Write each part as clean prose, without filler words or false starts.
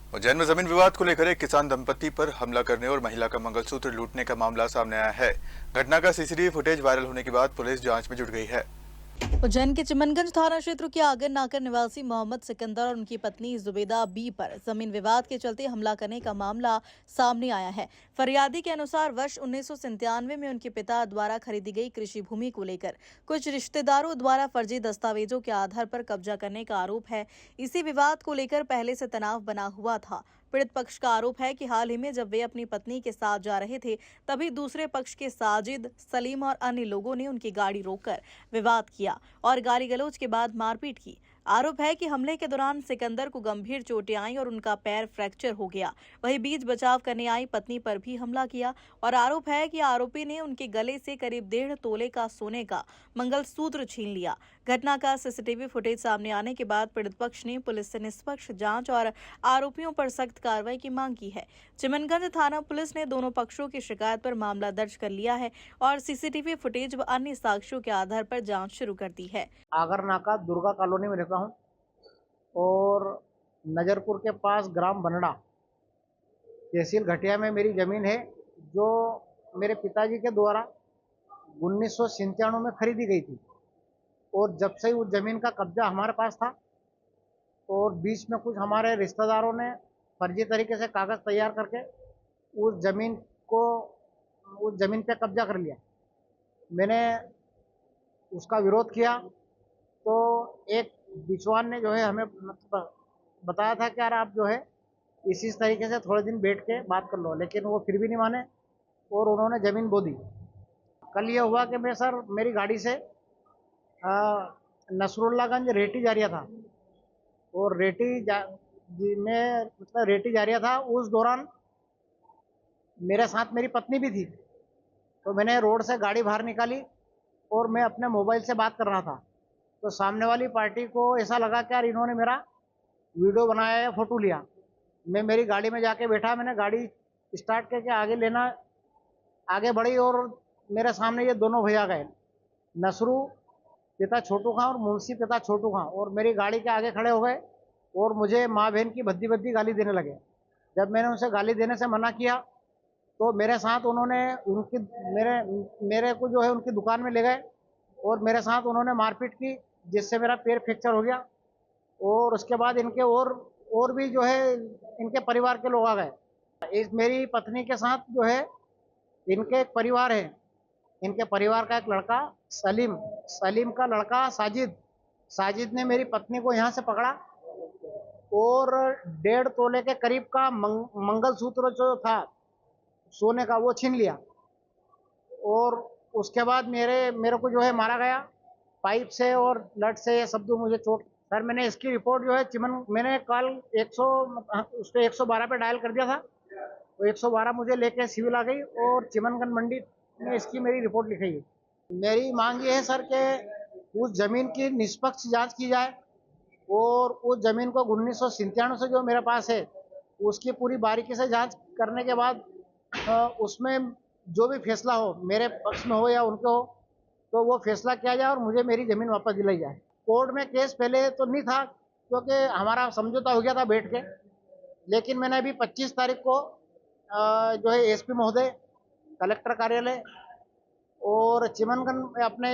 उज्जैन में जमीन विवाद को लेकर एक किसान दंपति पर हमला करने और महिला का मंगलसूत्र लूटने का मामला सामने आया है। घटना का सीसीटीवी फुटेज वायरल होने के बाद पुलिस जांच में जुट गई है। उज्जैन के चिमनगंज थाना क्षेत्र के आगर नाकर निवासी मोहम्मद सिकंदर और उनकी पत्नी जुबेदा बी पर जमीन विवाद के चलते हमला करने का मामला सामने आया है। फरियादी के अनुसार वर्ष 1997 में उनके पिता द्वारा खरीदी गई कृषि भूमि को लेकर कुछ रिश्तेदारों द्वारा फर्जी दस्तावेजों के आधार पर कब्जा करने का आरोप है। इसी विवाद को लेकर पहले से तनाव बना हुआ था। पीड़ित पक्ष का आरोप है कि हाल ही में जब वे अपनी पत्नी के साथ जा रहे थे, तभी दूसरे पक्ष के साजिद, सलीम और अन्य लोगों ने उनकी गाड़ी रोककर विवाद किया और गाली गलौज के बाद मारपीट की। आरोप है कि हमले के दौरान सिकंदर को गंभीर चोटें आईं और उनका पैर फ्रैक्चर हो गया। वहीं बीच बचाव करने आई पत्नी पर भी हमला किया और आरोप है कि आरोपी ने उनके गले से करीब 1.5 तोले का सोने का मंगलसूत्र छीन लिया। घटना का सीसीटीवी फुटेज सामने आने के बाद पीड़ित पक्ष ने पुलिस से निष्पक्ष जांच और आरोपियों पर सख्त कार्रवाई की मांग की है। चिमनगंज थाना पुलिस ने दोनों पक्षों की शिकायत पर मामला दर्ज कर लिया है और सीसीटीवी फुटेज व अन्य साक्ष्यों के आधार पर जांच शुरू कर दी है। आगर नाका दुर्गा कॉलोनी में रहता हूँ और नजरपुर के पास ग्राम बनड़ा तहसील घटिया में मेरी ज़मीन है, जो मेरे पिताजी के द्वारा 1997 में खरीदी गई थी। और जब से उस ज़मीन का कब्जा हमारे पास था और बीच में कुछ हमारे रिश्तेदारों ने फर्जी तरीके से कागज़ तैयार करके उस ज़मीन पे कब्जा कर लिया। मैंने उसका विरोध किया तो एक विद्वान ने जो है हमें बताया था कि यार आप जो है इसी तरीके से थोड़े दिन बैठ के बात कर लो, लेकिन वो फिर भी नहीं माने और उन्होंने ज़मीन बो दी। कल ये हुआ कि मैं सर मेरी गाड़ी से नसरुल्लागंज रेटी जा रहा था और रेटी जा रहा था। उस दौरान मेरे साथ मेरी पत्नी भी थी, तो मैंने रोड से गाड़ी बाहर निकाली और मैं अपने मोबाइल से बात कर रहा था। तो सामने वाली पार्टी को ऐसा लगा कि यार इन्होंने मेरा वीडियो बनाया या फोटो लिया। मैं मेरी गाड़ी में जाके बैठा, मैंने गाड़ी स्टार्ट करके आगे बढ़ी और मेरे सामने ये दोनों भैया गए, नसरू पिता छोटू खां और मुंशी पिता छोटू खां, और मेरी गाड़ी के आगे खड़े हो गए और मुझे माँ बहन की भद्दी भद्दी गाली देने लगे। जब मैंने उनसे गाली देने से मना किया तो मेरे साथ उन्होंने मेरे को जो है उनकी दुकान में ले गए और मेरे साथ उन्होंने मारपीट की, जिससे मेरा पैर फ्रैक्चर हो गया। और उसके बाद इनके और भी जो है इनके परिवार के लोग आ गए। मेरी पत्नी के साथ जो है इनके एक परिवार है, इनके परिवार का एक लड़का सलीम का लड़का साजिद ने मेरी पत्नी को यहाँ से पकड़ा और 1.5 तोले के करीब का मंगलसूत्र जो था सोने का वो छीन लिया। और उसके बाद मेरे को जो है मारा गया पाइप से और लट से, ये सब जो मुझे चोट। सर मैंने इसकी रिपोर्ट जो है मैंने कल 112 पे डायल कर दिया था, तो 112 मुझे लेके सिविल आ गई और चिमनगंज मंडी में इसकी मेरी रिपोर्ट लिखाई है। मेरी मांग ये है सर कि उस जमीन की निष्पक्ष जांच की जाए और उस जमीन को 1997 से जो मेरे पास है उसकी पूरी बारीकी से जांच करने के बाद उसमें जो भी फैसला हो, मेरे पक्ष में हो या उनके हो, तो वो फैसला किया जाए और मुझे मेरी ज़मीन वापस दिलाई जाए। कोर्ट में केस पहले तो नहीं था क्योंकि हमारा समझौता हो गया था बैठ के, लेकिन मैंने अभी 25 तारीख को जो है एसपी महोदय, कलेक्टर कार्यालय और चिमनगंज अपने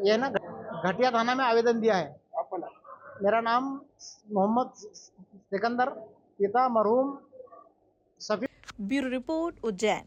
ये ना घटिया थाना में आवेदन दिया है। मेरा नाम मोहम्मद सिकंदर, पिता मरहूम सफी। Bureau report, Ujjain.